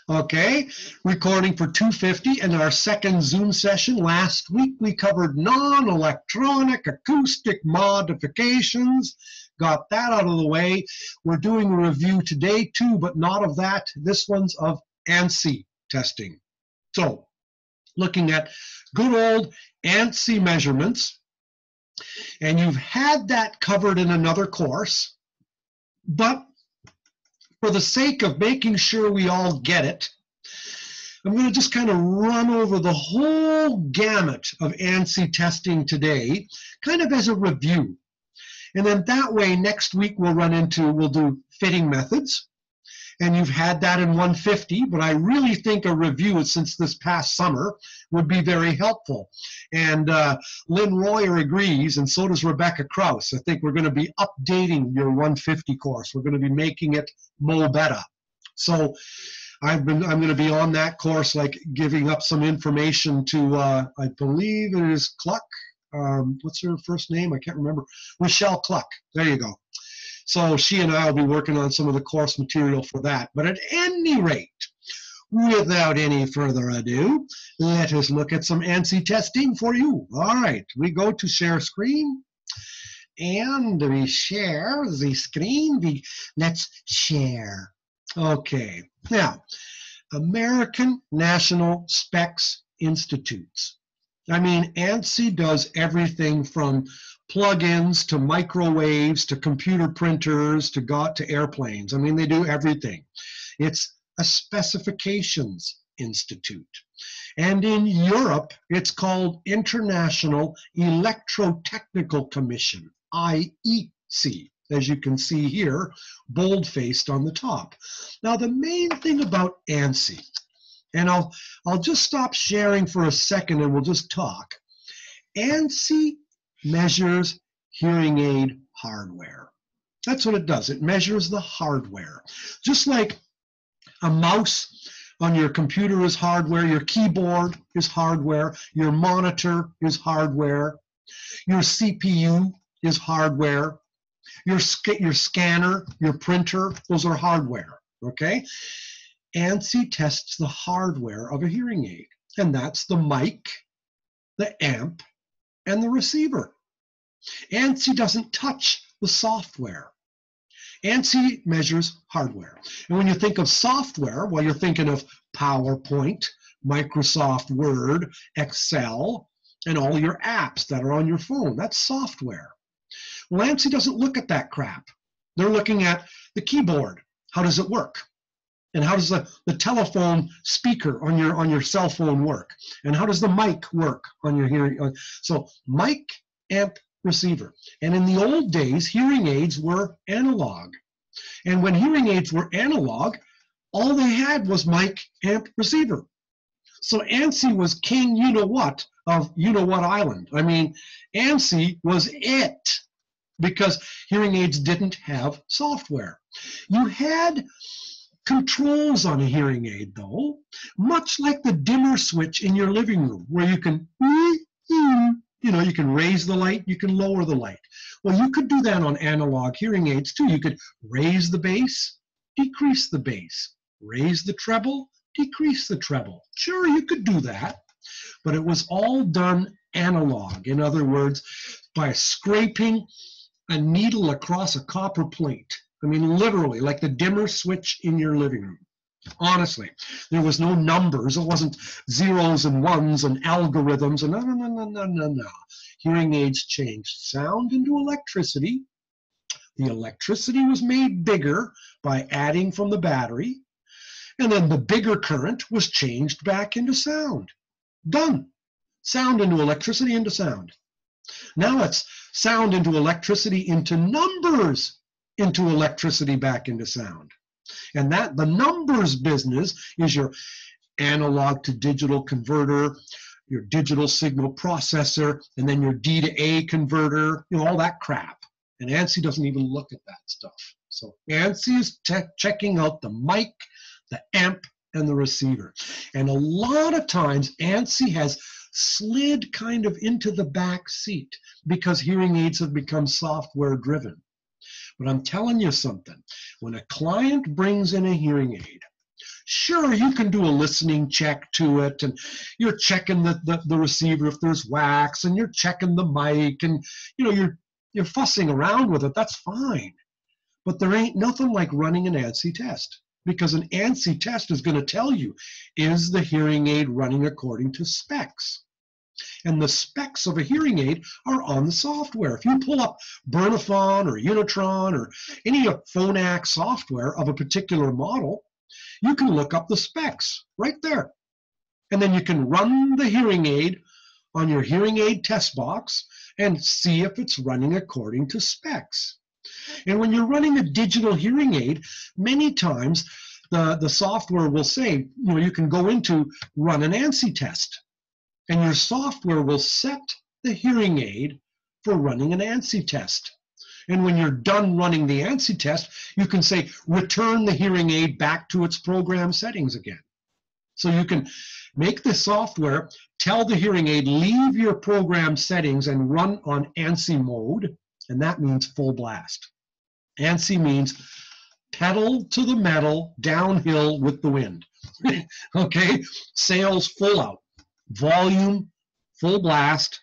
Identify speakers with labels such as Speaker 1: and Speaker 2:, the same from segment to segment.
Speaker 1: Okay, recording for 250 and our second Zoom session. Last week we covered non-electronic acoustic modifications. Got that out of the way. We're doing a review today too, but not of that. This one's of ANSI testing. So, looking at good old ANSI measurements, and you've had that covered in another course, but for the sake of making sure we all get it, I'm going to just kind of run over the whole gamut of ANSI testing today, kind of as a review. And then that way, next week we'll do fitting methods. And you've had that in 150, but I really think a review since this past summer would be very helpful. And Lynn Royer agrees, and so does Rebecca Kraus. I think we're going to be updating your 150 course. We're going to be making it mo better. So I'm going to be on that course, like giving up some information to, I believe it is Cluck. What's her first name? I can't remember. Michelle Cluck. There you go. So she and I will be working on some of the course material for that. But at any rate, without any further ado, let us look at some ANSI testing for you. All right, we go to share screen. And we share the screen. Let's share. Okay, now, American National Specs Institutes. I mean, ANSI does everything from plugins to microwaves to computer printers to airplanes. I mean, they do everything. It's a specifications institute. And in Europe, it's called International Electrotechnical Commission, IEC, as you can see here, bold-faced on the top. Now, the main thing about ANSI, and I'll just stop sharing for a second and we'll just talk. ANSI measures hearing aid hardware. That's what it does. It measures the hardware. Just like a mouse on your computer is hardware, your keyboard is hardware, your monitor is hardware, your CPU is hardware, your scanner, your printer, those are hardware, okay? ANSI tests the hardware of a hearing aid, and that's the mic, the amp, and the receiver. ANSI doesn't touch the software. ANSI measures hardware. And when you think of software, well, you're thinking of PowerPoint, Microsoft Word, Excel, and all your apps that are on your phone. That's software. Well, ANSI doesn't look at that crap. They're looking at the keyboard. How does it work? And how does the telephone speaker on your cell phone work? And how does the mic work on your hearing? So mic, amp, receiver. And in the old days, hearing aids were analog. And when hearing aids were analog, all they had was mic, amp, receiver. So ANSI was king you-know-what of you-know-what island. I mean, ANSI was it because hearing aids didn't have software. You had controls on a hearing aid, though, much like the dimmer switch in your living room, where you can, you can raise the light, you can lower the light. Well, you could do that on analog hearing aids, too. You could raise the bass, decrease the bass, raise the treble, decrease the treble. Sure, you could do that, but it was all done analog. In other words, by scraping a needle across a copper plate. I mean, literally, like the dimmer switch in your living room. Honestly, there was no numbers. It wasn't zeros and ones and algorithms. And no. Hearing aids changed sound into electricity. The electricity was made bigger by adding from the battery. And then the bigger current was changed back into sound. Done. Sound into electricity into sound. Now it's sound into electricity into numbers into electricity back into sound. And that the numbers business is your analog to digital converter, your digital signal processor, and then your D to A converter, all that crap. And ANSI doesn't even look at that stuff. So ANSI is checking out the mic, the amp, and the receiver. And a lot of times ANSI has slid kind of into the back seat because hearing aids have become software driven. But I'm telling you something, when a client brings in a hearing aid, Sure, you can do a listening check to it, and you're checking the receiver if there's wax, and you're checking the mic, and you're fussing around with it. That's fine. But there ain't nothing like running an ANSI test, because an ANSI test is going to tell you, is the hearing aid running according to specs? And the specs of a hearing aid are on the software. If you pull up Bernafon or Unitron or any Phonak software of a particular model, you can look up the specs right there. And then you can run the hearing aid on your hearing aid test box and see if it's running according to specs. And when you're running a digital hearing aid, many times the software will say, you can go into run an ANSI test. And your software will set the hearing aid for running an ANSI test. And when you're done running the ANSI test, you can say, return the hearing aid back to its program settings again. So you can make the software tell the hearing aid, leave your program settings and run on ANSI mode, and that means full blast. ANSI means pedal to the metal, downhill with the wind. Okay, sails full out. Volume, full blast,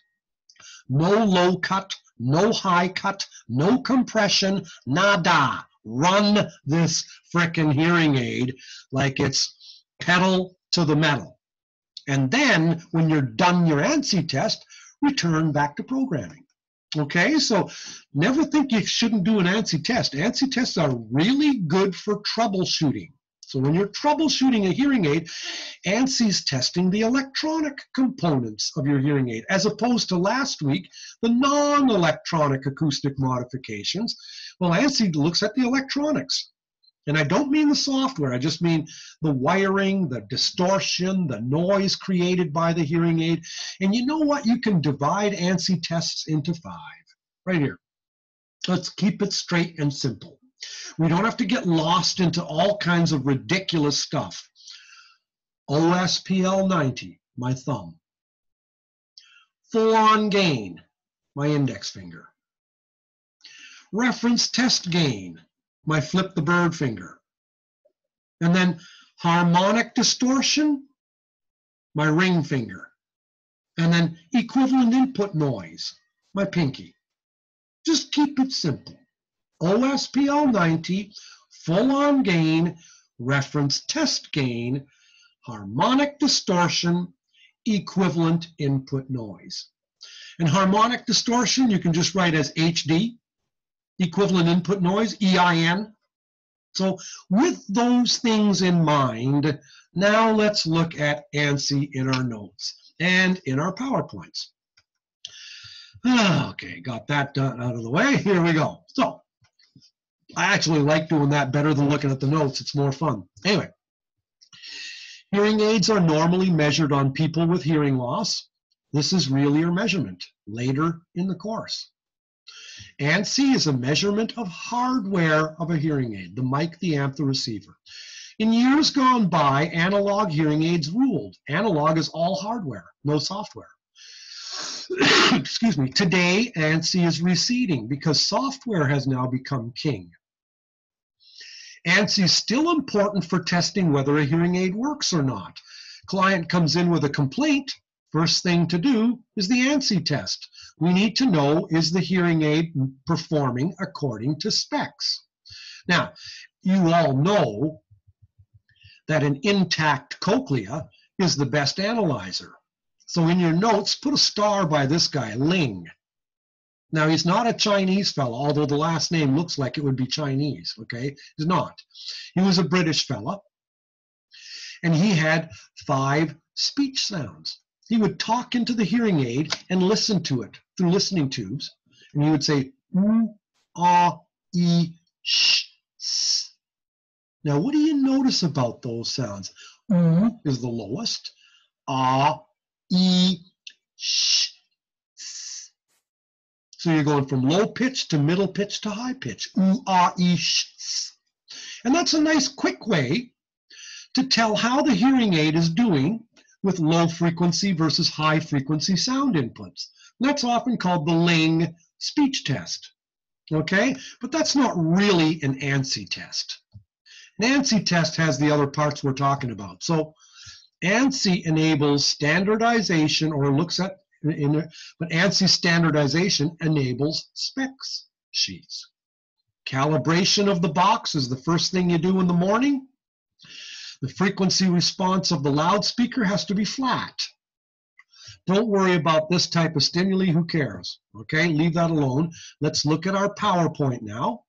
Speaker 1: no low cut, no high cut, no compression, nada. Run this frickin' hearing aid like it's pedal to the metal. And then, when you're done your ANSI test, return back to programming. Okay, so never think you shouldn't do an ANSI test. ANSI tests are really good for troubleshooting. So when you're troubleshooting a hearing aid, ANSI's testing the electronic components of your hearing aid, as opposed to last week, the non-electronic acoustic modifications. Well, ANSI looks at the electronics. And I don't mean the software, I just mean the wiring, the distortion, the noise created by the hearing aid. And you know what? You can divide ANSI tests into 5, right here. Let's keep it straight and simple. We don't have to get lost into all kinds of ridiculous stuff. OSPL 90, my thumb. Full on gain, my index finger. Reference test gain, my flip the bird finger. And then harmonic distortion, my ring finger. And then equivalent input noise, my pinky. Just keep it simple. OSPL 90, full-on gain, reference test gain, harmonic distortion, equivalent input noise. And harmonic distortion, you can just write as HD, equivalent input noise, EIN. So with those things in mind, now let's look at ANSI in our notes and in our PowerPoints. Okay, got that done out of the way. Here we go. So I actually like doing that better than looking at the notes. It's more fun. Anyway, hearing aids are normally measured on people with hearing loss. This is really your measurement later in the course. ANSI is a measurement of hardware of a hearing aid, the mic, the amp, the receiver. In years gone by, analog hearing aids ruled. Analog is all hardware, no software. Excuse me. Today, ANSI is receding because software has now become king. ANSI is still important for testing whether a hearing aid works or not. Client comes in with a complaint, first thing to do is the ANSI test. We need to know, is the hearing aid performing according to specs? Now, you all know that an intact cochlea is the best analyzer. So in your notes, put a star by this guy, Ling. Now, he's not a Chinese fellow, although the last name looks like it would be Chinese, okay? He's not. He was a British fella, and he had 5 speech sounds. He would talk into the hearing aid and listen to it through listening tubes, and he would say, ah, e, sh, s. Now, what do you notice about those sounds? Is the lowest, ah, e, sh, s. So you're going from low pitch to middle pitch to high pitch. Ah, e, sh, s. And that's a nice quick way to tell how the hearing aid is doing with low frequency versus high frequency sound inputs. And that's often called the Ling speech test. Okay? But that's not really an ANSI test. An ANSI test has the other parts we're talking about. So ANSI enables standardization, or looks at, but ANSI standardization enables specs sheets. Calibration of the box is the first thing you do in the morning. The frequency response of the loudspeaker has to be flat. Don't worry about this type of stimuli, who cares? Okay, leave that alone. Let's look at our PowerPoint now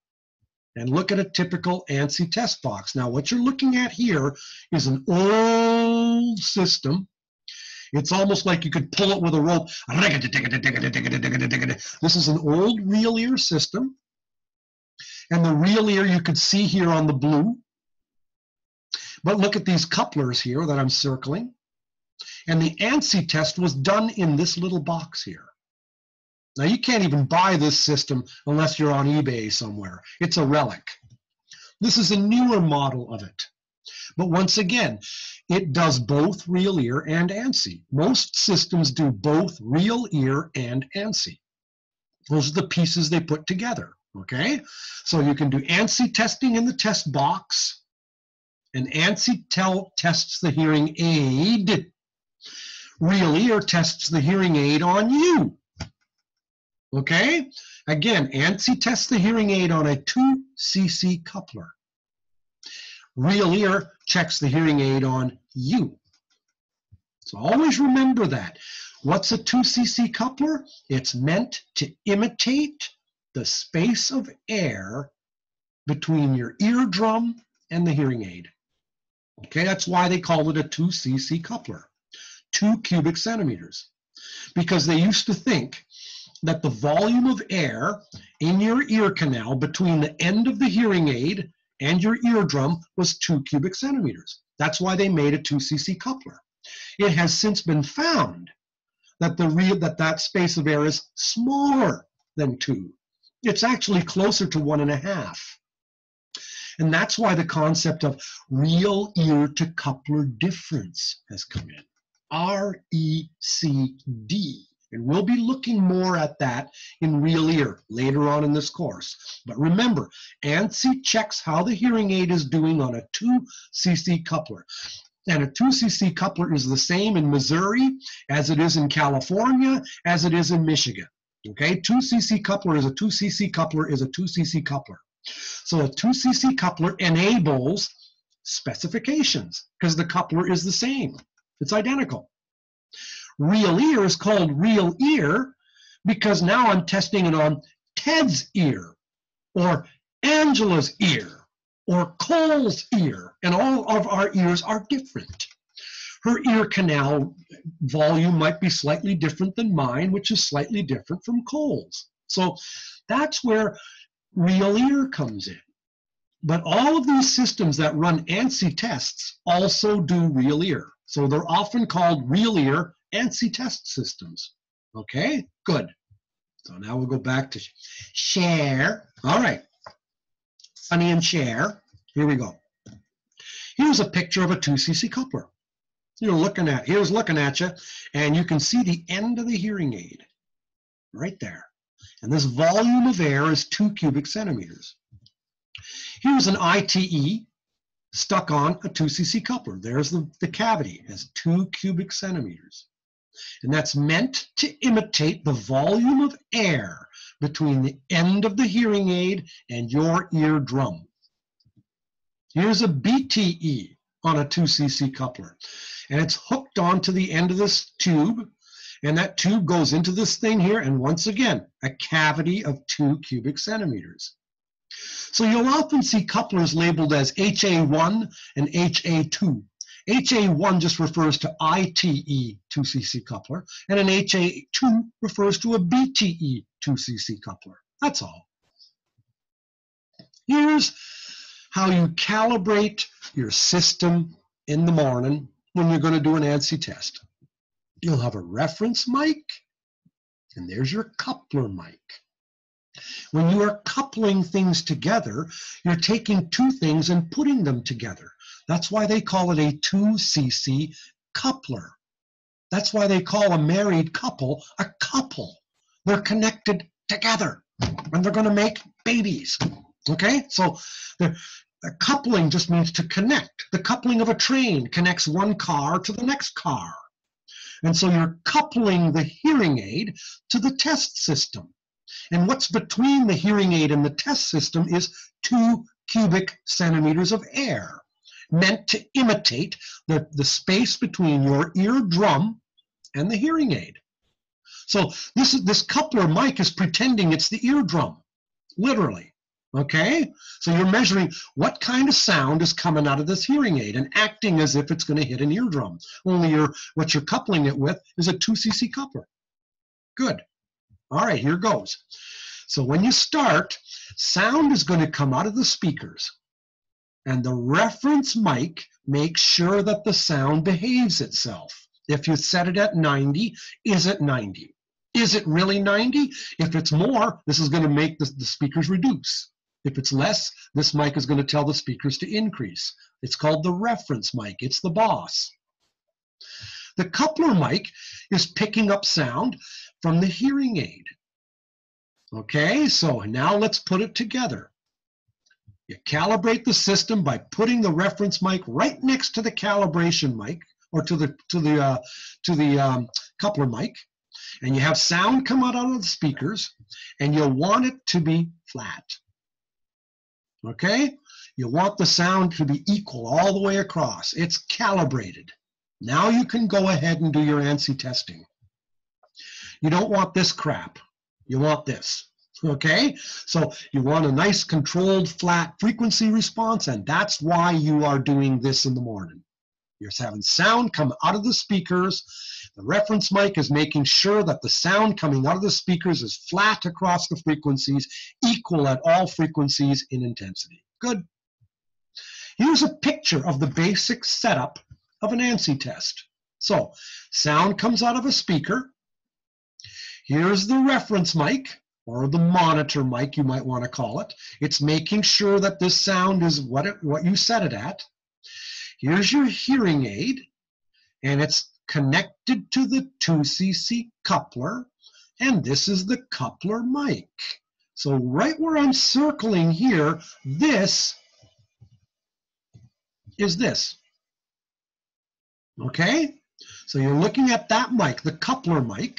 Speaker 1: and look at a typical ANSI test box. Now, what you're looking at here is an old system. It's almost like you could pull it with a rope. This is an old real ear system. And the real ear you could see here on the blue. But look at these couplers here that I'm circling. And the ANSI test was done in this little box here. Now, you can't even buy this system unless you're on eBay somewhere. It's a relic. This is a newer model of it. But once again, it does both real ear and ANSI. Most systems do both real ear and ANSI. Those are the pieces they put together, okay? So you can do ANSI testing in the test box, and ANSI tests the hearing aid. Real ear tests the hearing aid on you. Okay? Again, ANSI tests the hearing aid on a 2cc coupler. Real ear checks the hearing aid on you. So always remember that. What's a 2cc coupler? It's meant to imitate the space of air between your eardrum and the hearing aid. Okay, that's why they call it a 2cc coupler. 2 cubic centimeters. Because they used to think that the volume of air in your ear canal between the end of the hearing aid and your eardrum was 2 cubic centimeters. That's why they made a 2cc coupler. It has since been found that that space of air is smaller than 2. It's actually closer to 1.5. And that's why the concept of real ear to coupler difference has come in. RECD. And we'll be looking more at that in real ear later on in this course. But remember, ANSI checks how the hearing aid is doing on a 2cc coupler. And a 2cc coupler is the same in Missouri as it is in California, as it is in Michigan. Okay, 2cc coupler is a 2cc coupler is a 2cc coupler. So a 2cc coupler enables specifications because the coupler is the same. It's identical. Real ear is called real ear because now I'm testing it on Ted's ear or Angela's ear or Cole's ear, and all of our ears are different. Her ear canal volume might be slightly different than mine, which is slightly different from Cole's. So that's where real ear comes in. But all of these systems that run ANSI tests also do real ear. So they're often called real ear ANSI test systems. Okay, good. So now we'll go back to share. All right, Sonny and share. Here we go. Here's a picture of a 2cc coupler. Here's looking at you, and you can see the end of the hearing aid right there. And this volume of air is 2 cubic centimeters. Here's an ITE stuck on a 2cc coupler. There's the cavity, it has 2 cubic centimeters. And that's meant to imitate the volume of air between the end of the hearing aid and your eardrum. Here's a BTE on a 2cc coupler. And it's hooked onto the end of this tube. And that tube goes into this thing here. And once again, a cavity of 2 cubic centimeters. So you'll often see couplers labeled as HA1 and HA2. HA1 just refers to ITE 2cc coupler, and an HA2 refers to a BTE 2cc coupler. That's all. Here's how you calibrate your system in the morning when you're going to do an ANSI test. You'll have a reference mic, and there's your coupler mic. When you are coupling things together, you're taking two things and putting them together. That's why they call it a 2cc coupler. That's why they call a married couple a couple. They're connected together, and they're going to make babies. Okay? So Coupling just means to connect. The coupling of a train connects one car to the next car. And so you're coupling the hearing aid to the test system. And what's between the hearing aid and the test system is 2 cubic centimeters of air, meant to imitate the space between your eardrum and the hearing aid. So this coupler mic is pretending it's the eardrum, literally. Okay, so you're measuring what kind of sound is coming out of this hearing aid and acting as if it's going to hit an eardrum. Only what you're coupling it with is a 2cc coupler. Good. All right, here goes. So when you start, sound is going to come out of the speakers, and the reference mic makes sure that the sound behaves itself. If you set it at 90, is it 90? Is it really 90? If it's more, this is going to make the speakers reduce. If it's less, this mic is going to tell the speakers to increase. It's called the reference mic. It's the boss. The coupler mic is picking up sound from the hearing aid. Okay, so now let's put it together. You calibrate the system by putting the reference mic right next to the calibration mic, or to the coupler mic, and you have sound come out of the speakers, and you'll want it to be flat. Okay? You want the sound to be equal all the way across. It's calibrated. Now you can go ahead and do your ANSI testing. You don't want this crap. You want this. Okay? So you want a nice controlled flat frequency response, and that's why you are doing this in the morning. You're having sound come out of the speakers. The reference mic is making sure that the sound coming out of the speakers is flat across the frequencies, equal at all frequencies in intensity. Good. Here's a picture of the basic setup of an ANSI test. So, sound comes out of a speaker. Here's the reference mic, or the monitor mic, you might want to call it. It's making sure that this sound is what you set it at. Here's your hearing aid, and it's connected to the 2cc coupler, and this is the coupler mic. So right where I'm circling here, this is this. Okay? So you're looking at that mic, the coupler mic,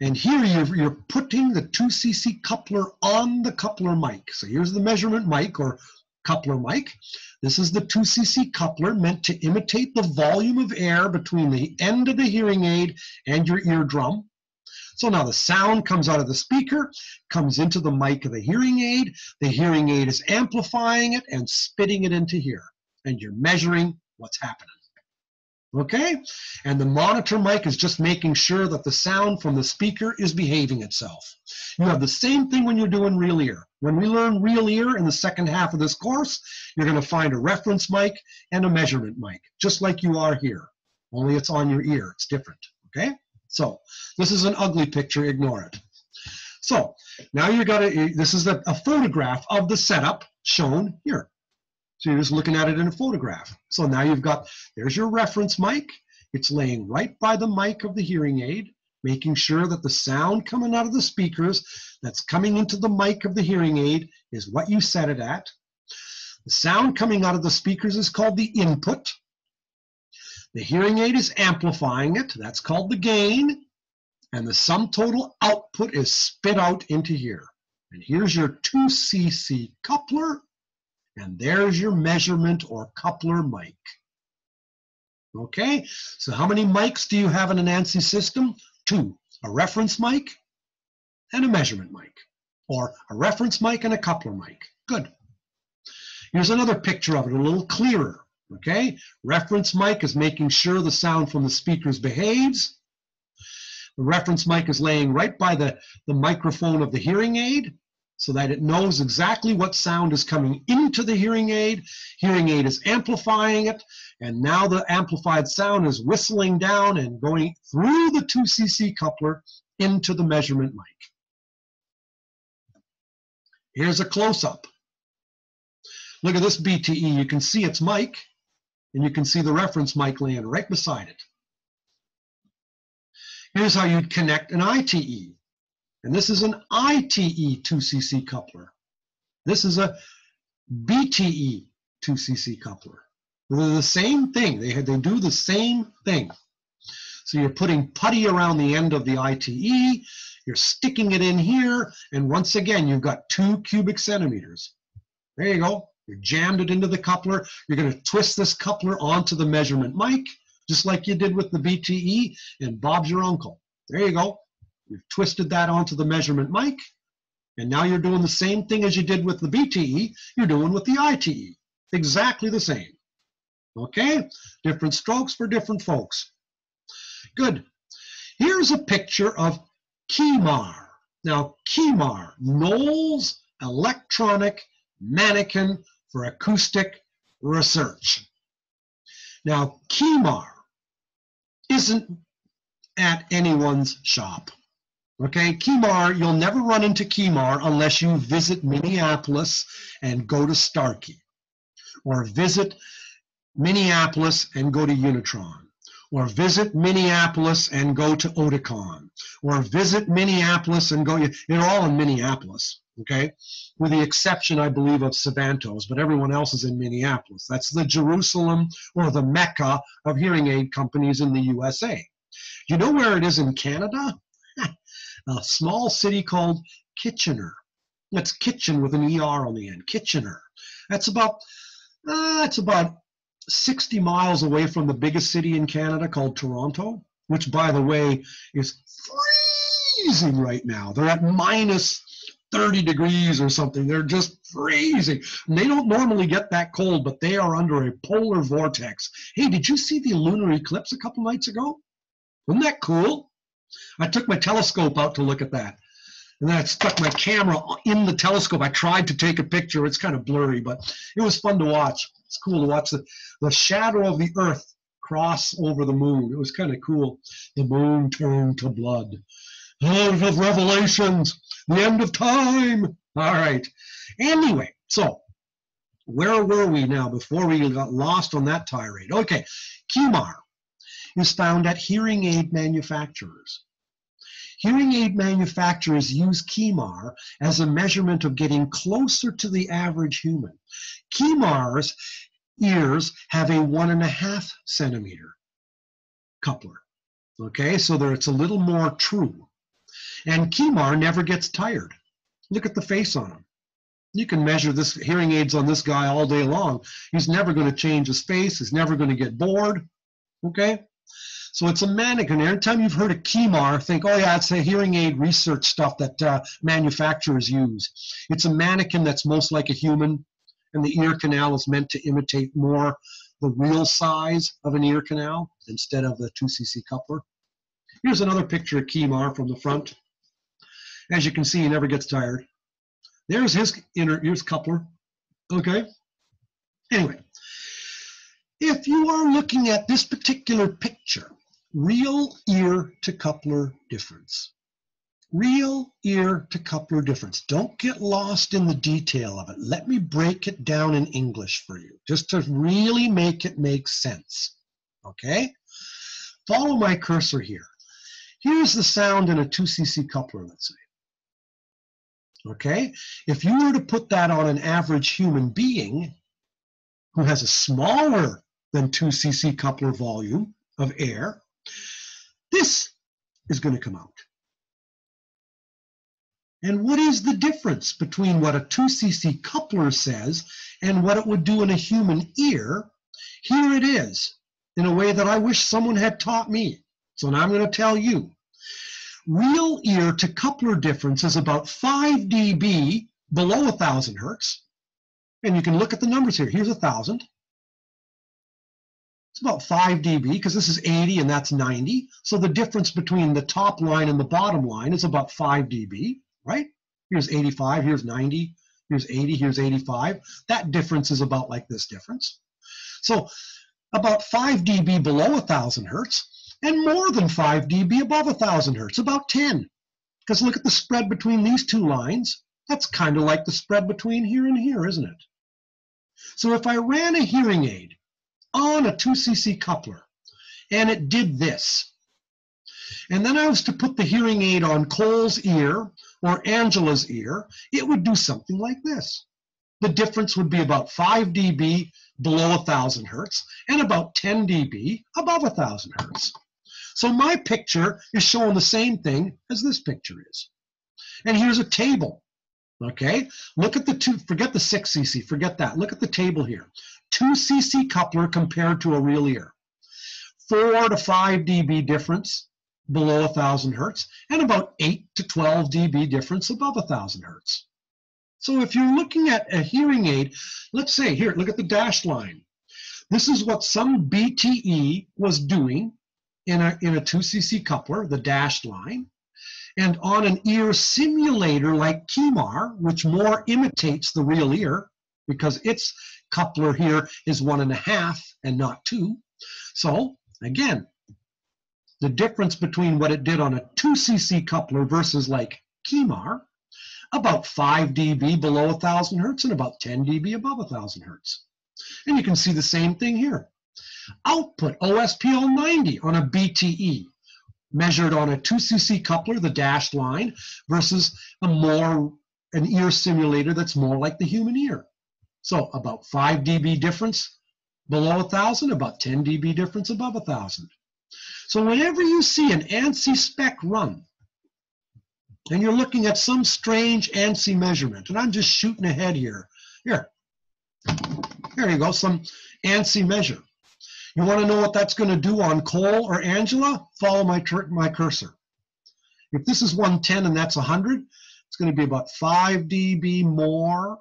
Speaker 1: and here you're putting the 2cc coupler on the coupler mic. So here's the measurement mic, or coupler mic. This is the 2cc coupler, meant to imitate the volume of air between the end of the hearing aid and your eardrum. So now the sound comes out of the speaker, comes into the mic of the hearing aid. The hearing aid is amplifying it and spitting it into here. And you're measuring what's happening. Okay? And the monitor mic is just making sure that the sound from the speaker is behaving itself. You have the same thing when you're doing real ear. When we learn real ear in the second half of this course, you're going to find a reference mic and a measurement mic, just like you are here. Only it's on your ear. It's different. Okay? So this is an ugly picture. Ignore it. So now this is a photograph of the setup shown here. So you're just looking at it in a photograph. So now there's your reference mic. It's laying right by the mic of the hearing aid, making sure that the sound coming out of the speakers that's coming into the mic of the hearing aid is what you set it at. The sound coming out of the speakers is called the input. The hearing aid is amplifying it. That's called the gain. And the sum total output is spit out into here. And here's your 2cc coupler. And there's your measurement or coupler mic. Okay, so how many mics do you have in an ANSI system? 2, a reference mic and a measurement mic, or a reference mic and a coupler mic. Good. Here's another picture of it, a little clearer. Okay, reference mic is making sure the sound from the speakers behaves. The reference mic is laying right by the microphone of the hearing aid, so that it knows exactly what sound is coming into the hearing aid. Hearing aid is amplifying it, and now the amplified sound is whistling down and going through the 2cc coupler into the measurement mic. Here's a close-up. Look at this BTE. You can see its mic, and you can see the reference mic laying right beside it. Here's how you'd connect an ITE. And this is an ITE 2cc coupler. This is a BTE 2cc coupler. They're the same thing. They do the same thing. So you're putting putty around the end of the ITE, you're sticking it in here, and once again, you've got 2 cubic centimeters. There you go. You jammed it into the coupler. You're going to twist this coupler onto the measurement mic, just like you did with the BTE, and Bob's your uncle. There you go. You've twisted that onto the measurement mic, and now you're doing the same thing as you did with the BTE, you're doing with the ITE. Exactly the same. Okay? Different strokes for different folks. Good. Here's a picture of KEMAR. Now, KEMAR, Knowles Electronic Mannequin for Acoustic Research. Now, KEMAR isn't at anyone's shop. Okay, KEMAR, you'll never run into KEMAR unless you visit Minneapolis and go to Starkey, or visit Minneapolis and go to Unitron, or visit Minneapolis and go to Oticon, or visit Minneapolis and go, they're all in Minneapolis, okay? With the exception, I believe, of Savantos, but everyone else is in Minneapolis. That's the Jerusalem or the Mecca of hearing aid companies in the USA. You know where it is in Canada? A small city called Kitchener. That's Kitchen with an ER on the end, Kitchener. That's about 60 miles away from the biggest city in Canada called Toronto, which, by the way, is freezing right now. They're at minus 30 degrees or something. They're just freezing. And they don't normally get that cold, but they are under a polar vortex. Hey, did you see the lunar eclipse a couple nights ago? Wasn't that cool? I took my telescope out to look at that. And then I stuck my camera in the telescope. I tried to take a picture. It's kind of blurry, but it was fun to watch. It's cool to watch the shadow of the Earth cross over the moon. It was kind of cool. The moon turned to blood. Out of Revelations, the end of time. All right. Anyway, so where were we now before we got lost on that tirade? Okay, KEMAR is found at hearing aid manufacturers. Hearing aid manufacturers use KEMAR as a measurement of getting closer to the average human. KEMAR's ears have a 1.5 centimeter coupler. Okay, so it's a little more true. And KEMAR never gets tired. Look at the face on him. You can measure this hearing aids on this guy all day long. He's never going to change his face. He's never going to get bored. Okay? So it's a mannequin. Every time you've heard of KEMAR, think, oh yeah, it's a hearing aid research stuff that manufacturers use. It's a mannequin that's most like a human, and the ear canal is meant to imitate more the real size of an ear canal instead of the 2cc coupler. Here's another picture of KEMAR from the front. As you can see, he never gets tired. There's his inner ear's coupler. Okay? Anyway, if you are looking at this particular picture, real ear to coupler difference. Real ear to coupler difference. Don't get lost in the detail of it. Let me break it down in English for you, just to really make it make sense. Okay? Follow my cursor here. Here's the sound in a 2cc coupler, let's say. Okay? If you were to put that on an average human being who has a smaller than 2cc coupler volume of air, this is going to come out. And what is the difference between what a 2cc coupler says and what it would do in a human ear? Here it is, in a way that I wish someone had taught me. So now I'm going to tell you. Real ear to coupler difference is about 5 dB below 1,000 hertz. And you can look at the numbers here. Here's 1,000. It's about 5 dB because this is 80 and that's 90. So the difference between the top line and the bottom line is about 5 dB, right? Here's 85, here's 90, here's 80, here's 85. That difference is about like this difference. So about 5 dB below 1,000 hertz and more than 5 dB above 1,000 hertz, about 10. Because look at the spread between these two lines. That's kind of like the spread between here and here, isn't it? So if I ran a hearing aid on a 2cc coupler and it did this, and then I was to put the hearing aid on Cole's ear or Angela's ear, it would do something like this. the difference would be about 5 dB below 1,000 hertz and about 10 dB above 1,000 hertz. So my picture is showing the same thing as this picture is. And here's a table, okay? Look at the two, forget the 6 cc, forget that. Look at the table here. 2 cc coupler compared to a real ear. 4 to 5 dB difference below 1,000 hertz and about 8 to 12 dB difference above 1,000 hertz. So if you're looking at a hearing aid, let's say here, look at the dashed line. This is what some BTE was doing in a 2 cc coupler, the dashed line. And on an ear simulator like KEMAR, which more imitates the real ear, because its coupler here is 1.5 and not 2. So again, the difference between what it did on a 2 cc coupler versus like KEMAR, about 5 dB below 1,000 hertz and about 10 dB above 1,000 hertz. And you can see the same thing here. Output OSPL 90 on a BTE, measured on a 2 cc coupler, the dashed line, versus an ear simulator that's more like the human ear. So about 5 dB difference below 1,000, about 10 dB difference above 1,000. So whenever you see an ANSI spec run, and you're looking at some strange ANSI measurement, and I'm just shooting ahead here. Here you go, some ANSI measure. You want to know what that's going to do on Cole or Angela? Follow my cursor. If this is 110 and that's 100, it's going to be about 5 dB more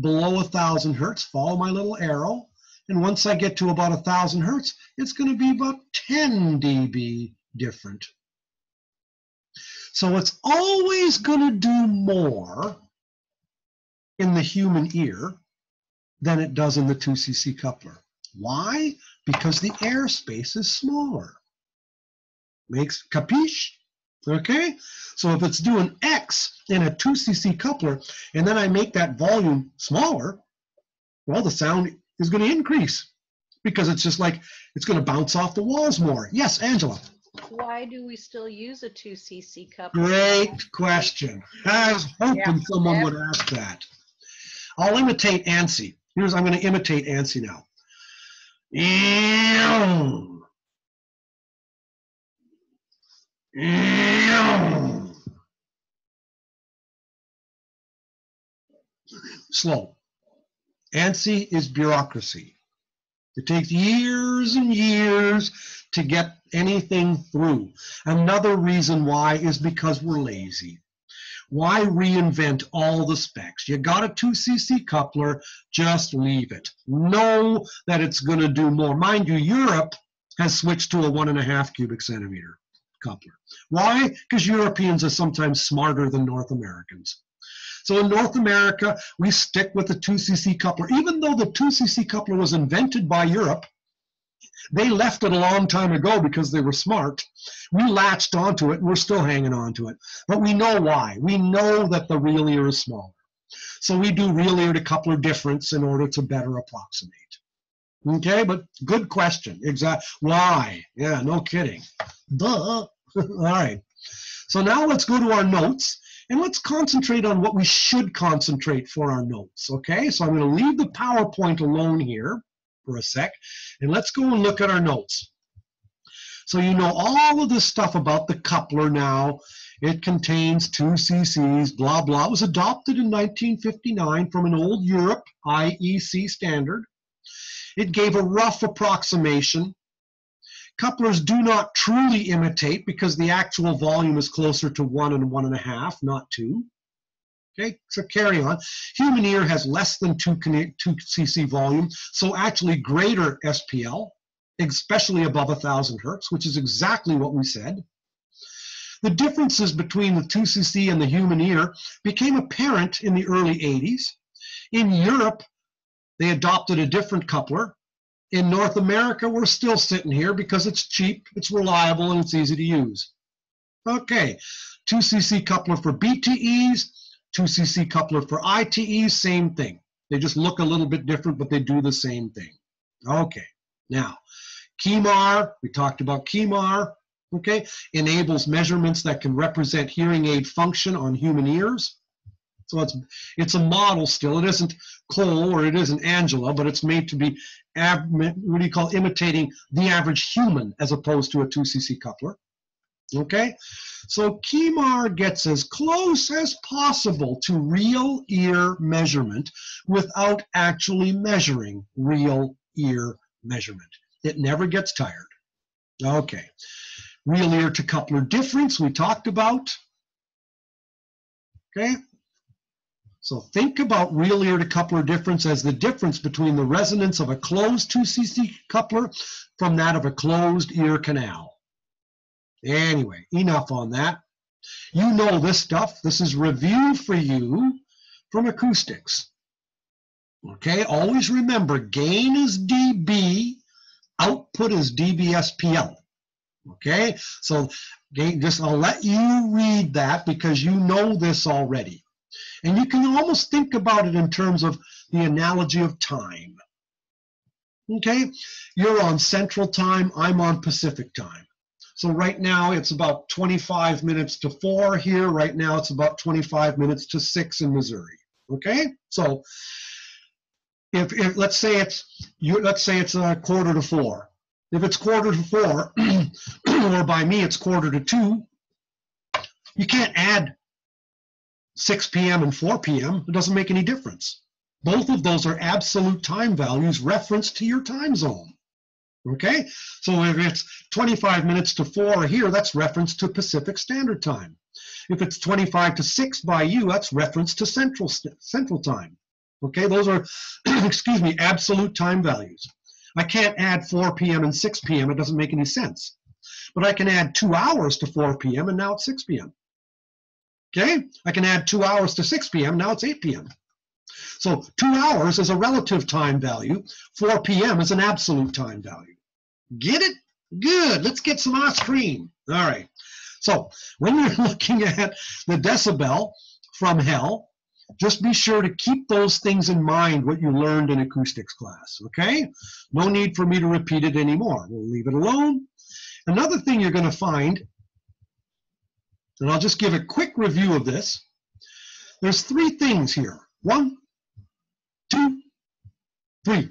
Speaker 1: below 1,000 hertz. Follow my little arrow. And once I get to about 1,000 hertz, it's going to be about 10 dB different. So it's always going to do more in the human ear than it does in the 2 cc coupler. Why? Because the airspace is smaller. Makes capiche? Okay? So if it's doing X in a 2 cc coupler, and then I make that volume smaller, well, the sound is going to increase because it's just like it's going to bounce off the walls more. Yes, Angela.
Speaker 2: Why do we still use a 2 cc coupler?
Speaker 1: Great question. I was hoping someone would ask that. I'll imitate ANSI. I'm going to imitate ANSI now. Slow. ANSI is bureaucracy. It takes years and years to get anything through. Another reason why is because we're lazy. Why reinvent all the specs? You got a 2 cc coupler, just leave it. Know that it's going to do more. Mind you, Europe has switched to a 1.5 cubic centimeter coupler. Why? Because Europeans are sometimes smarter than North Americans. So in North America, we stick with the 2 cc coupler. Even though the 2 cc coupler was invented by Europe, they left it a long time ago because they were smart. We latched onto it, and we're still hanging on to it. But we know why. We know that the real ear is smaller. So we do real ear to coupler difference in order to better approximate. Okay, but good question. Exactly. Why? Yeah, no kidding. Duh. All right. So now let's go to our notes. And let's concentrate on what we should concentrate for our notes, okay? So I'm going to leave the PowerPoint alone here for a sec, and let's go and look at our notes. So you know all of this stuff about the coupler now. It contains 2 cc's, blah, blah. It was adopted in 1959 from an old Europe IEC standard. It gave a rough approximation. Couplers do not truly imitate because the actual volume is closer to 1 and 1.5, not 2. Okay, so carry on. Human ear has less than 2 cc volume, so actually greater SPL, especially above 1,000 hertz, which is exactly what we said. The differences between the 2 cc and the human ear became apparent in the early 80s. In Europe, they adopted a different coupler. In North America, we're still sitting here because it's cheap, it's reliable, and it's easy to use. Okay, 2 cc coupler for BTEs, 2 cc coupler for ITEs, same thing. They just look a little bit different, but they do the same thing. Okay, now, KEMAR, we talked about KEMAR, okay, enables measurements that can represent hearing aid function on human ears. So it's a model still. It isn't Cole or it isn't Angela, but it's made to be, what do you call, imitating the average human as opposed to a 2cc coupler. Okay, so KEMAR gets as close as possible to real ear measurement without actually measuring real ear measurement. It never gets tired. Okay, real ear to coupler difference we talked about. Okay, so think about real ear to coupler difference as the difference between the resonance of a closed 2cc coupler from that of a closed ear canal. Anyway, enough on that. You know this stuff. This is review for you from acoustics. Okay, always remember gain is dB, output is dBSPL. Okay, so I'll let you read that because you know this already. And you can almost think about it in terms of the analogy of time. Okay, you're on Central Time, I'm on Pacific Time. So right now it's about 25 minutes to 4 here. Right now it's about 25 minutes to 6 in Missouri. Okay, so if let's say it's a quarter to 4. If it's quarter to 4, or by me it's quarter to 2, you can't add 6 p.m. and 4 p.m. It doesn't make any difference. Both of those are absolute time values referenced to your time zone. Okay, so if it's 25 minutes to 4 here, that's reference to Pacific Standard Time. If it's 25 to 6 by you, that's reference to Central Time. Okay, those are, excuse me, absolute time values. I can't add 4 p.m. and 6 p.m. It doesn't make any sense. But I can add 2 hours to 4 p.m. and now it's 6 p.m. Okay, I can add 2 hours to 6 p.m. Now it's 8 p.m. So 2 hours is a relative time value. 4 p.m. is an absolute time value. Get it? Good. Let's get some ice cream. All right. So when you're looking at the decibel from hell, just be sure to keep those things in mind, what you learned in acoustics class, okay? No need for me to repeat it anymore. We'll leave it alone. Another thing you're going to find, and I'll just give a quick review of this. There's 3 things here. 1, 2, 3.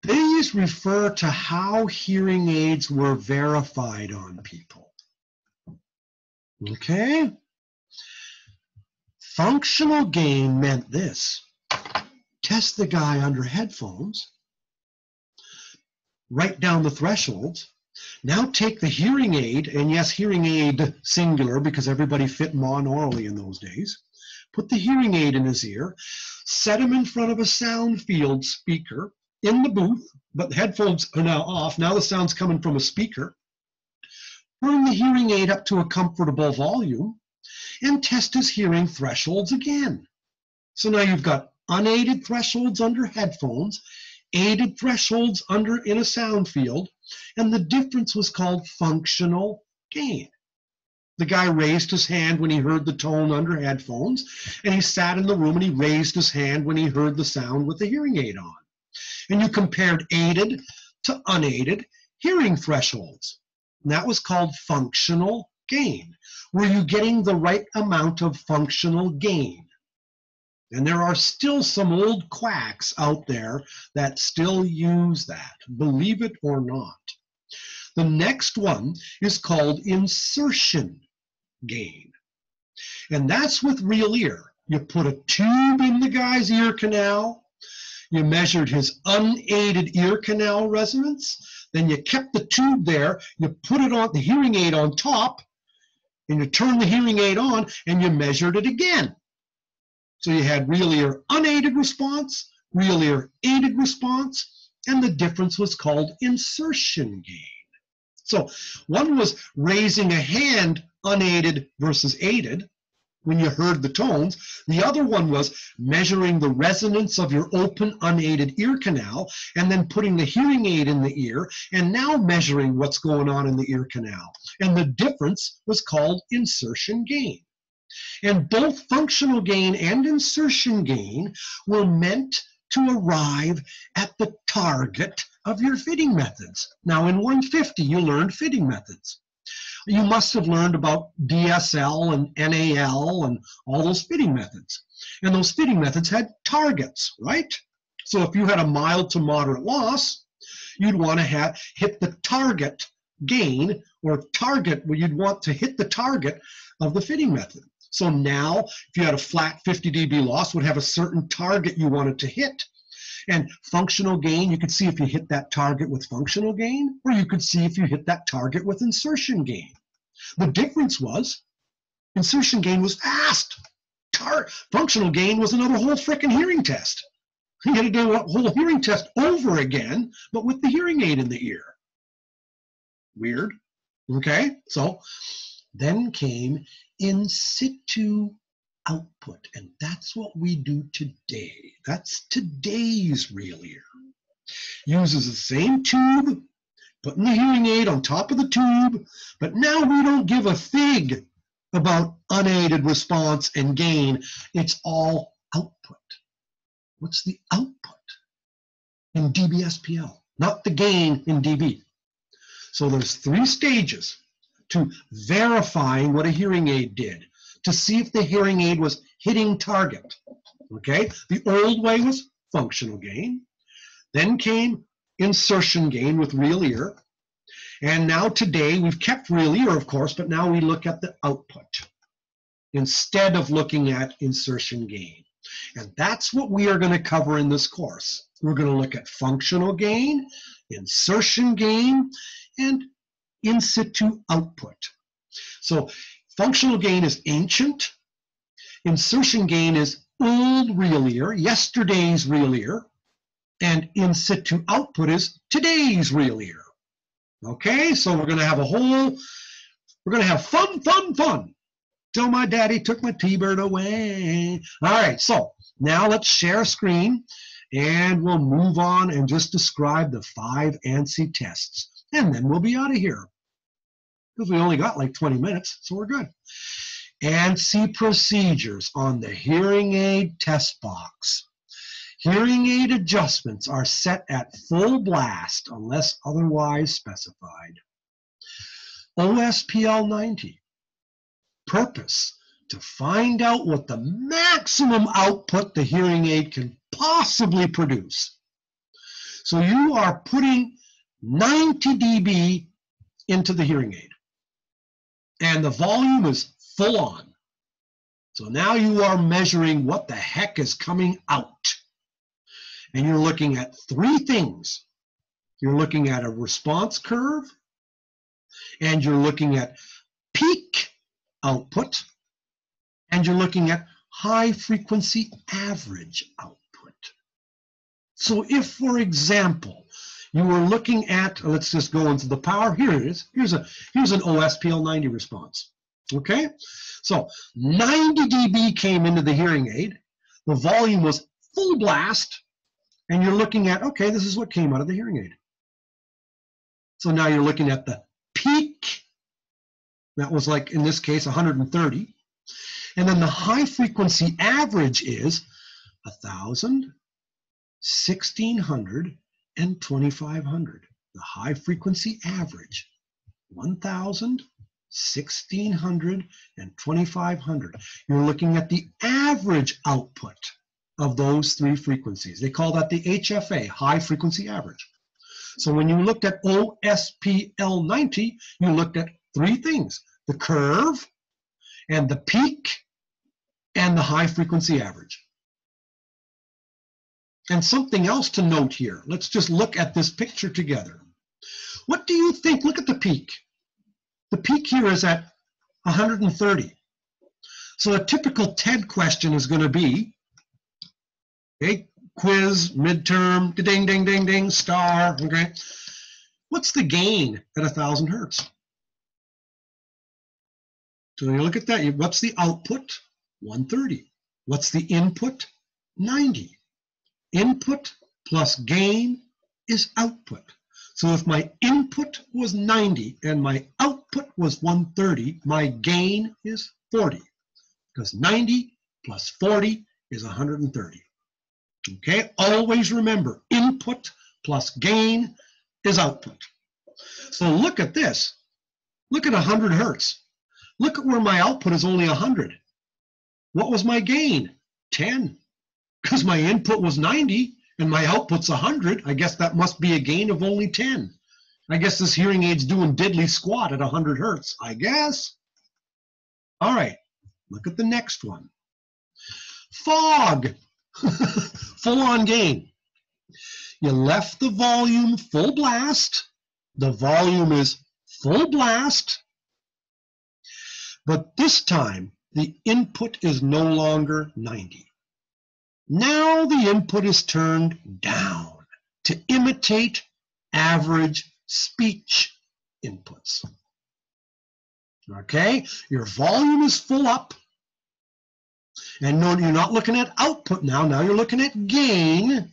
Speaker 1: These refer to how hearing aids were verified on people. Okay? Functional gain meant this. Test the guy under headphones, write down the thresholds, now take the hearing aid, and yes, hearing aid singular because everybody fit monoraily in those days, put the hearing aid in his ear, set him in front of a sound field speaker in the booth, but the headphones are now off. Now the sound's coming from a speaker. Turn the hearing aid up to a comfortable volume and test his hearing thresholds again. So now you've got unaided thresholds under headphones, aided thresholds in a sound field, and the difference was called functional gain. The guy raised his hand when he heard the tone under headphones, and he sat in the room and he raised his hand when he heard the sound with the hearing aid on. And you compared aided to unaided hearing thresholds. And that was called functional gain. Were you getting the right amount of functional gain? And there are still some old quacks out there that still use that, believe it or not. The next one is called insertion gain. And that's with real ear. You put a tube in the guy's ear canal, you measured his unaided ear canal resonance, then you kept the tube there, you put it on the hearing aid on top, and you turn the hearing aid on, and you measured it again. So you had real ear unaided response, real ear aided response, and the difference was called insertion gain. So one was raising a hand unaided versus aided when you heard the tones. The other one was measuring the resonance of your open unaided ear canal and then putting the hearing aid in the ear and now measuring what's going on in the ear canal. And the difference was called insertion gain. And both functional gain and insertion gain were meant to arrive at the target of your fitting methods. Now in 150 you learned fitting methods. You must have learned about DSL and NAL and all those fitting methods. And those fitting methods had targets, right? So if you had a mild to moderate loss, you'd want to hit the target gain, or target, where you'd want to hit the target of the fitting method. So now, if you had a flat 50 dB loss, would have a certain target you wanted to hit. And functional gain, you could see if you hit that target with functional gain, or you could see if you hit that target with insertion gain. The difference was insertion gain was fast. Functional gain was another whole frickin' hearing test. You had to do a whole hearing test over again, but with the hearing aid in the ear. Weird. Okay, so then came in situ output, and that's what we do today. That's today's real ear. Uses the same tube, putting the hearing aid on top of the tube, but now we don't give a fig about unaided response and gain. It's all output. What's the output in dB/SPL? Not the gain in dB. So there's 3 stages to verifying what a hearing aid did, to see if the hearing aid was hitting target. Okay, the old way was functional gain. Then came insertion gain with real ear. And now today, we've kept real ear, of course, but now we look at the output instead of looking at insertion gain. And that's what we are going to cover in this course. We're going to look at functional gain, insertion gain, and in situ output. So functional gain is ancient. Insertion gain is old real ear, yesterday's real ear. And in situ output is today's real ear. Okay, so we're going to have fun till my daddy took my T-bird away. All right, so now let's share a screen and we'll move on and just describe the 5 ANSI tests. And then we'll be out of here because we only got like 20 minutes, so we're good. ANSI procedures on the hearing aid test box. Hearing aid adjustments are set at full blast unless otherwise specified. OSPL 90. Purpose: to find out what the maximum output the hearing aid can possibly produce. So you are putting 90 dB into the hearing aid, and the volume is full on. So now you are measuring what the heck is coming out. And you're looking at 3 things. You're looking at a response curve, and you're looking at peak output, and you're looking at high frequency average output. So if, for example, you were looking at, let's just go into the power, here it is, here's an OSPL 90 response, okay? So 90 dB came into the hearing aid, the volume was full blast, and you're looking at, okay, this is what came out of the hearing aid. So now you're looking at the peak. That was, like, in this case, 130. And then the high frequency average is 1,000, 1,600, and 2,500. The high frequency average, 1,000, 1,600, and 2,500. You're looking at the average output of those 3 frequencies. They call that the HFA, high frequency average. So when you looked at OSPL 90, you looked at 3 things: the curve, and the peak, and the high frequency average. And something else to note here. Let's just look at this picture together. What do you think? Look at the peak. The peak here is at 130. So a typical TED question is going to be, okay, quiz, midterm, ding, ding, ding, ding, star, okay? What's the gain at 1,000 hertz? So you look at that, what's the output? 130. What's the input? 90. Input plus gain is output. So if my input was 90 and my output was 130, my gain is 40, because 90 plus 40 is 130. Okay, always remember, input plus gain is output. So look at this. Look at 100 hertz. Look at where my output is only 100. What was my gain? 10. Because my input was 90 and my output's 100. I guess that must be a gain of only 10. I guess this hearing aid's doing diddly squat at 100 hertz, I guess. All right, look at the next one. Fog. Full on gain. You left the volume full blast. The volume is full blast. But this time, the input is no longer 90. Now the input is turned down to imitate average speech inputs. Okay, your volume is full up. And no, you're not looking at output now. Now you're looking at gain.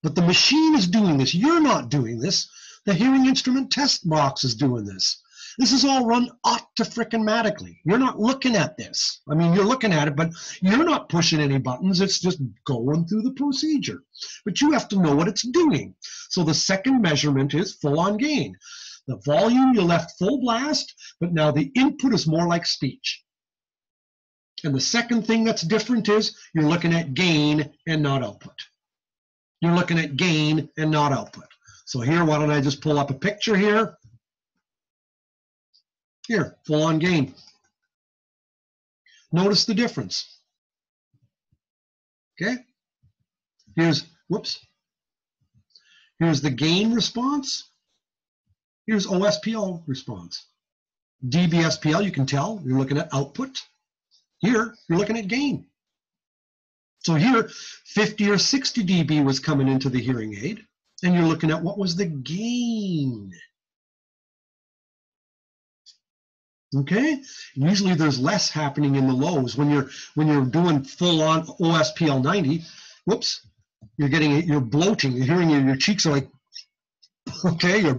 Speaker 1: But the machine is doing this. You're not doing this. The hearing instrument test box is doing this. This is all run auto-frickin-matically. You're not looking at this. I mean, you're looking at it, but you're not pushing any buttons. It's just going through the procedure. But you have to know what it's doing. So the second measurement is full-on gain. The volume you left full blast, but now the input is more like speech. And the second thing that's different is you're looking at gain and not output. You're looking at gain and not output. So here, why don't I just pull up a picture here? Here, full on gain. Notice the difference. Okay? Here's, whoops. Here's the gain response. Here's OSPL response. DBSPL, you can tell, you're looking at output. Here, you're looking at gain. So here, 50 or 60 dB was coming into the hearing aid, and you're looking at what was the gain. Okay? Usually there's less happening in the lows. When you're doing full-on OSPL 90, whoops, you're bloating. You're hearing your cheeks are like, okay,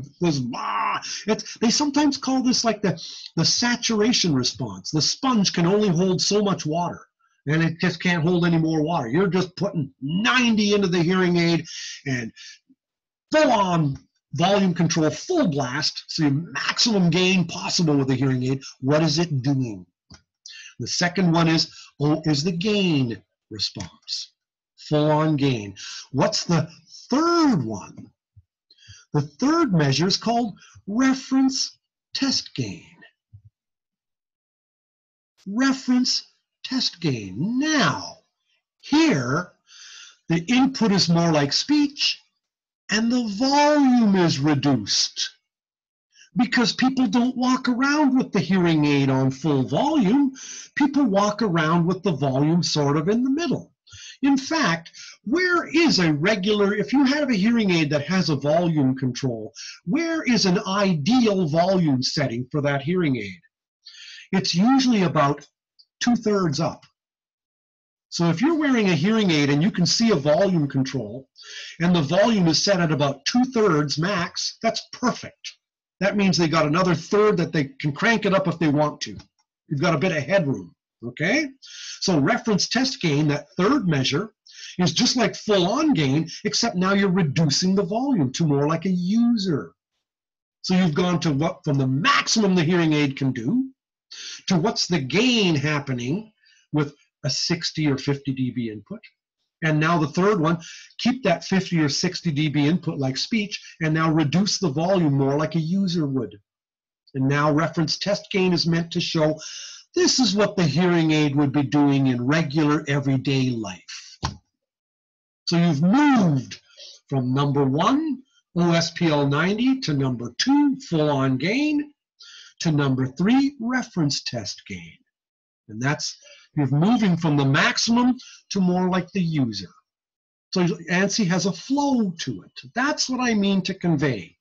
Speaker 1: they sometimes call this like the saturation response. The sponge can only hold so much water, and it just can't hold any more water. You're just putting 90 into the hearing aid and full on volume control, full blast, so your maximum gain possible with the hearing aid. What is it doing? The second one is the gain response, full on gain. What's the third one? The third measure is called reference test gain. Reference test gain. Now, here, the input is more like speech, and the volume is reduced. Because people don't walk around with the hearing aid on full volume. People walk around with the volume sort of in the middle. In fact, where is a regular, if you have a hearing aid that has a volume control, where is an ideal volume setting for that hearing aid? It's usually about 2/3 up. So if you're wearing a hearing aid and you can see a volume control, and the volume is set at about 2/3 max, that's perfect. That means they got another third that they can crank it up if they want to. You've got a bit of headroom, okay? So reference test gain, that third measure, is just like full-on gain, except now you're reducing the volume to more like a user. So you've gone to what from the maximum the hearing aid can do to what's the gain happening with a 60 or 50 dB input. And now the third one, keep that 50 or 60 dB input like speech, and now reduce the volume more like a user would. And now reference test gain is meant to show this is what the hearing aid would be doing in regular everyday life. So you've moved from number 1, OSPL 90, to number 2, full-on gain, to number 3, reference test gain. And that's, you're moving from the maximum to more like the user. So ANSI has a flow to it. That's what I mean to convey.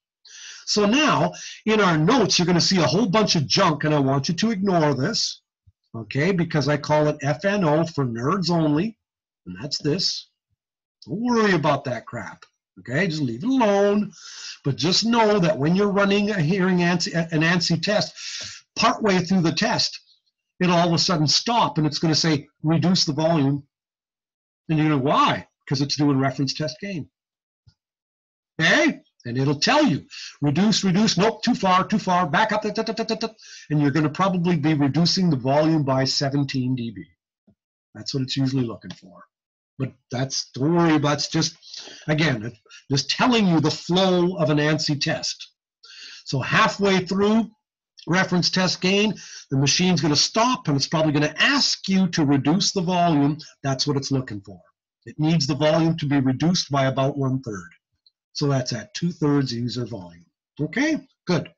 Speaker 1: So now, in our notes, you're going to see a whole bunch of junk, and I want you to ignore this, okay, because I call it FNO, for nerds only, and that's this. Don't worry about that crap, okay? Just leave it alone. But just know that when you're running a hearing an ANSI test, partway through the test, it'll all of a sudden stop, and it's going to say, reduce the volume. And you're going to, why? Because it's doing reference test gain. Okay? And it'll tell you, reduce, nope, too far, back up, and you're going to probably be reducing the volume by 17 dB. That's what it's usually looking for. But don't worry about, it's just, again, just telling you the flow of an ANSI test. So halfway through reference test gain, the machine's going to stop, and it's probably going to ask you to reduce the volume. That's what it's looking for. It needs the volume to be reduced by about 1/3. So that's at 2/3 user volume. Okay, good.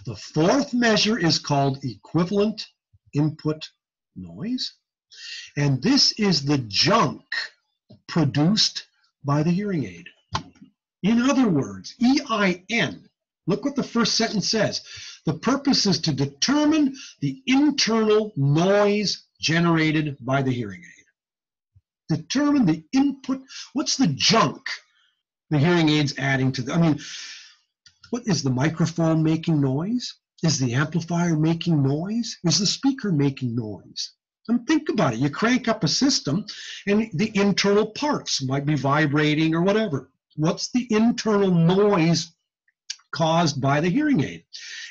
Speaker 1: The fourth measure is called equivalent input noise. And this is the junk produced by the hearing aid. In other words, EIN, look what the first sentence says. The purpose is to determine the internal noise generated by the hearing aid. Determine the input. What's the junk the hearing aid's adding to I mean, what is the microphone making noise? Is the amplifier making noise? Is the speaker making noise? And think about it. You crank up a system and the internal parts might be vibrating or whatever. What's the internal noise caused by the hearing aid?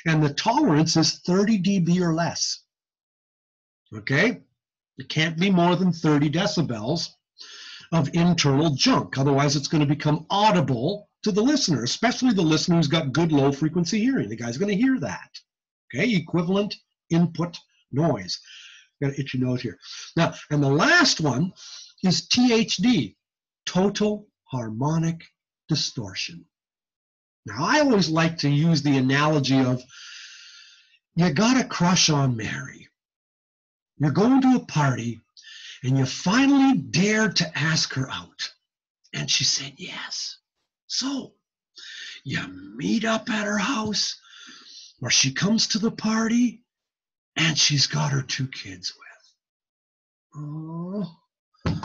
Speaker 1: And the tolerance is 30 dB or less. Okay? It can't be more than 30 decibels of internal junk. Otherwise, it's going to become audible to the listener, especially the listener who's got good low frequency hearing. The guy's going to hear that. Okay? Equivalent input noise. Got an itchy nose here. Now, and the last one is THD, total harmonic distortion. Now, I always like to use the analogy of, you got a crush on Mary. You're going to a party, and you finally dared to ask her out. And she said yes. So, you meet up at her house, or she comes to the party, and she's got her 2 kids with. Oh,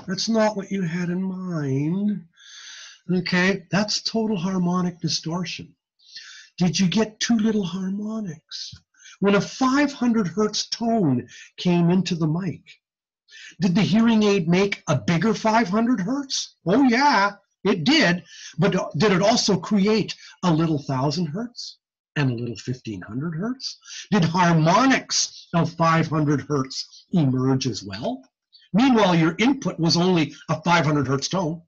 Speaker 1: that's not what you had in mind. Okay, that's total harmonic distortion. Did you get too little harmonics? When a 500 hertz tone came into the mic, did the hearing aid make a bigger 500 hertz? Oh yeah, it did. But did it also create a little 1,000 hertz? And a little 1,500 hertz? Did harmonics of 500 hertz emerge as well? Meanwhile, your input was only a 500 hertz tone.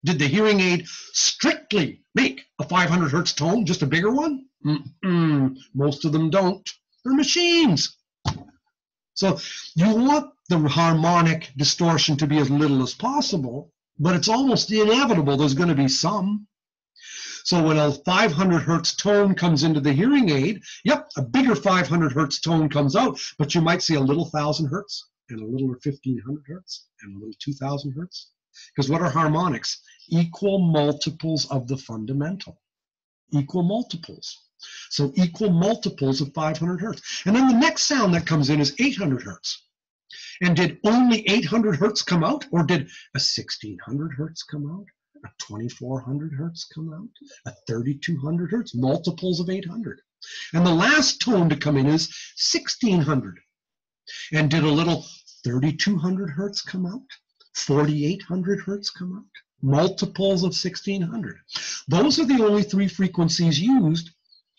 Speaker 1: Did the hearing aid strictly make a 500 hertz tone, just a bigger one? Most of them don't. They're machines. So you want the harmonic distortion to be as little as possible, but it's almost inevitable there's going to be some. So when a 500 hertz tone comes into the hearing aid, yep, a bigger 500 hertz tone comes out, but you might see a little 1,000 hertz and a little 1,500 hertz and a little 2,000 hertz. Because what are harmonics? Equal multiples of the fundamental. Equal multiples. So equal multiples of 500 hertz. And then the next sound that comes in is 800 hertz. And did only 800 hertz come out, or did a 1,600 hertz come out? A 2,400 hertz come out, a 3,200 hertz, multiples of 800. And the last tone to come in is 1,600. And did a little 3,200 hertz come out, 4,800 hertz come out, multiples of 1,600. Those are the only 3 frequencies used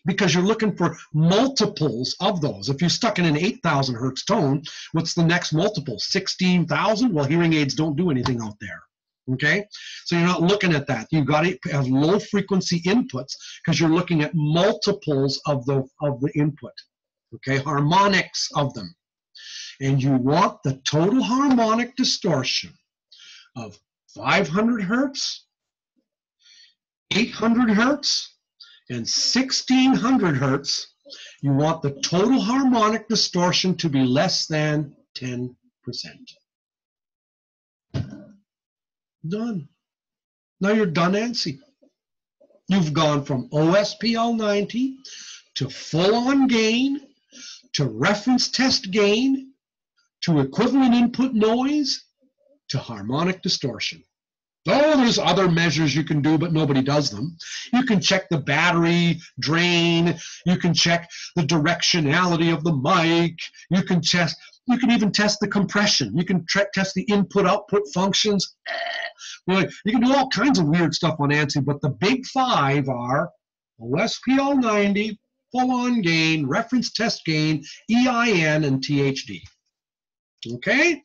Speaker 1: because you're looking for multiples of those. If you're stuck in an 8,000 hertz tone, what's the next multiple? 16,000? Well, hearing aids don't do anything out there. Okay, so you're not looking at that. You've got to have low frequency inputs because you're looking at multiples of the input. Okay, harmonics of them, and you want the total harmonic distortion of 500 hertz, 800 hertz, and 1,600 hertz. You want the total harmonic distortion to be less than 10%. Done. Now you're done ANSI. You've gone from OSPL 90 to full-on gain, to reference test gain, to equivalent input noise, to harmonic distortion. Oh, there's other measures you can do, but nobody does them. You can check the battery drain. You can check the directionality of the mic. You can check You can even test the compression. You can test the input-output functions. You can do all kinds of weird stuff on ANSI, but the big five are OSPL90, full-on gain, reference test gain, EIN, and THD. Okay?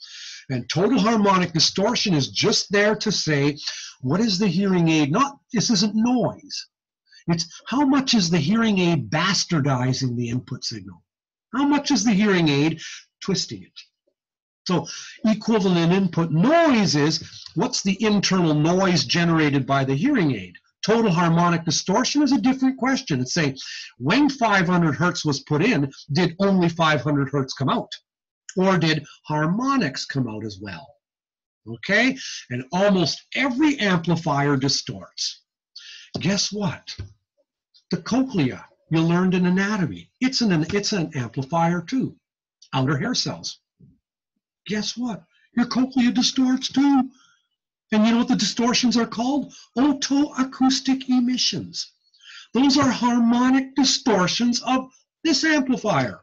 Speaker 1: And total harmonic distortion is just there to say, what is the hearing aid? This isn't noise. It's how much is the hearing aid bastardizing the input signal? How much is the hearing aid twisting it? So equivalent input noise is, what's the internal noise generated by the hearing aid? Total harmonic distortion is a different question. It's saying, when 500 hertz was put in, did only 500 hertz come out? Or did harmonics come out as well? Okay? And almost every amplifier distorts. Guess what? The cochlea, you learned in anatomy, it's an amplifier too. Outer hair cells. Guess what? Your cochlea distorts too. And you know what the distortions are called? Otoacoustic emissions. Those are harmonic distortions of this amplifier.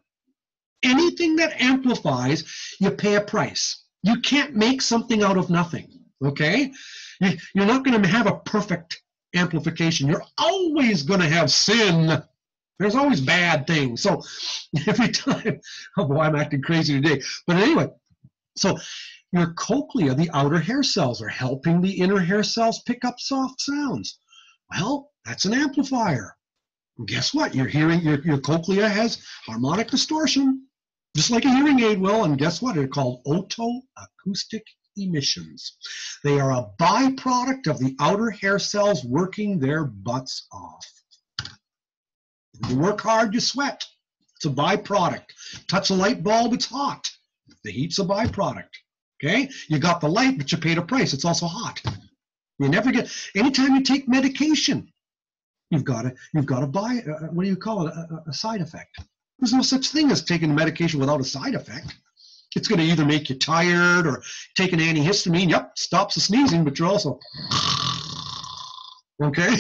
Speaker 1: Anything that amplifies, you pay a price. You can't make something out of nothing, okay? You're not going to have a perfect amplification. You're always going to have sin. There's always bad things. So every time, oh boy, I'm acting crazy today. But anyway, so your cochlea, the outer hair cells, are helping the inner hair cells pick up soft sounds. Well, that's an amplifier. And guess what? Your cochlea has harmonic distortion, just like a hearing aid will. And guess what? They're called otoacoustic emissions. They are a byproduct of the outer hair cells working their butts off. You work hard, you sweat. It's a byproduct. Touch a light bulb, it's hot. The heat's a byproduct. Okay? You got the light, but you paid a price. It's also hot. You never get, anytime you take medication, you've got to buy, what do you call it, a side effect. There's no such thing as taking medication without a side effect. It's going to either make you tired or take an antihistamine. Yep, stops the sneezing, but you're also, okay?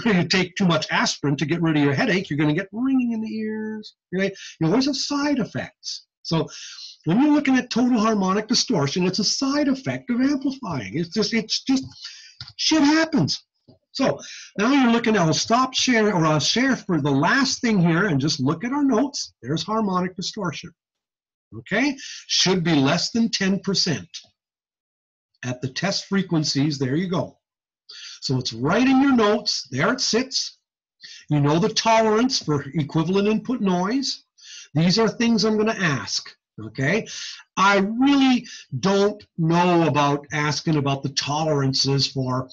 Speaker 1: You take too much aspirin to get rid of your headache, you're going to get ringing in the ears. Okay? You always have side effects. So when you're looking at total harmonic distortion, it's a side effect of amplifying. It's just shit happens. So now you're looking at, I'll stop sharing, or I'll share for the last thing here and just look at our notes. There's harmonic distortion. Okay? Should be less than 10%. At the test frequencies, there you go. So it's right in your notes. There it sits. You know the tolerance for equivalent input noise. These are things I'm going to ask. Okay? I really don't know about asking about the tolerances for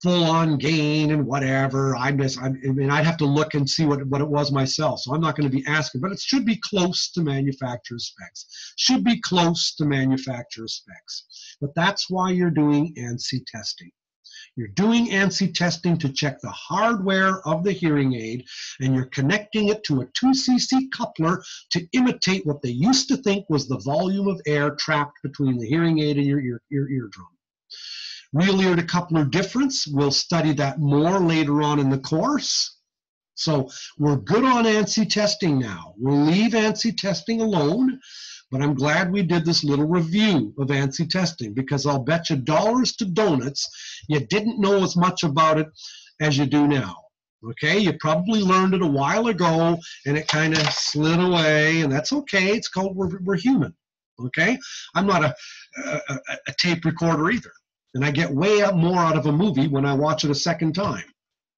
Speaker 1: full-on gain and whatever. I mean, I'd have to look and see what it was myself. So I'm not going to be asking, but it should be close to manufacturer specs. Should be close to manufacturer specs. But that's why you're doing ANSI testing. You're doing ANSI testing to check the hardware of the hearing aid, and you're connecting it to a 2cc coupler to imitate what they used to think was the volume of air trapped between the hearing aid and your eardrum. Real ear to coupler difference, we'll study that more later on in the course. So we're good on ANSI testing now. We'll leave ANSI testing alone, but I'm glad we did this little review of ANSI testing, because I'll bet you dollars to donuts you didn't know as much about it as you do now. Okay, you probably learned it a while ago and it kind of slid away, and that's okay. It's called, we're human. Okay, I'm not a tape recorder either. And I get way more out of a movie when I watch it a second time.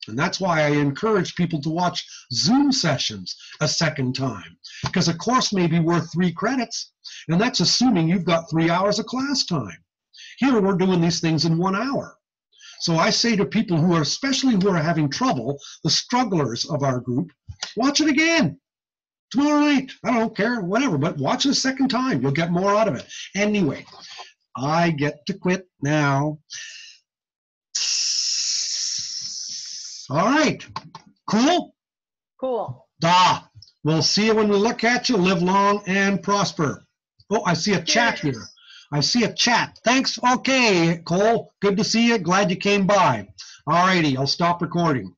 Speaker 1: And that's why I encourage people to watch Zoom sessions a second time. Because a course may be worth 3 credits, and that's assuming you've got 3 hours of class time. Here we're doing these things in 1 hour. So I say to people who are, especially who are having trouble, the strugglers of our group, watch it again. Tomorrow night, I don't care, whatever, but watch it a second time. You'll get more out of it. Anyway, I get to quit now. All right. Cool?
Speaker 2: Cool.
Speaker 1: We'll see you when we look at you. Live long and prosper. Oh, I see a chat here. I see a chat. Thanks. Okay, Cole. Good to see you. Glad you came by. All righty. I'll stop recording.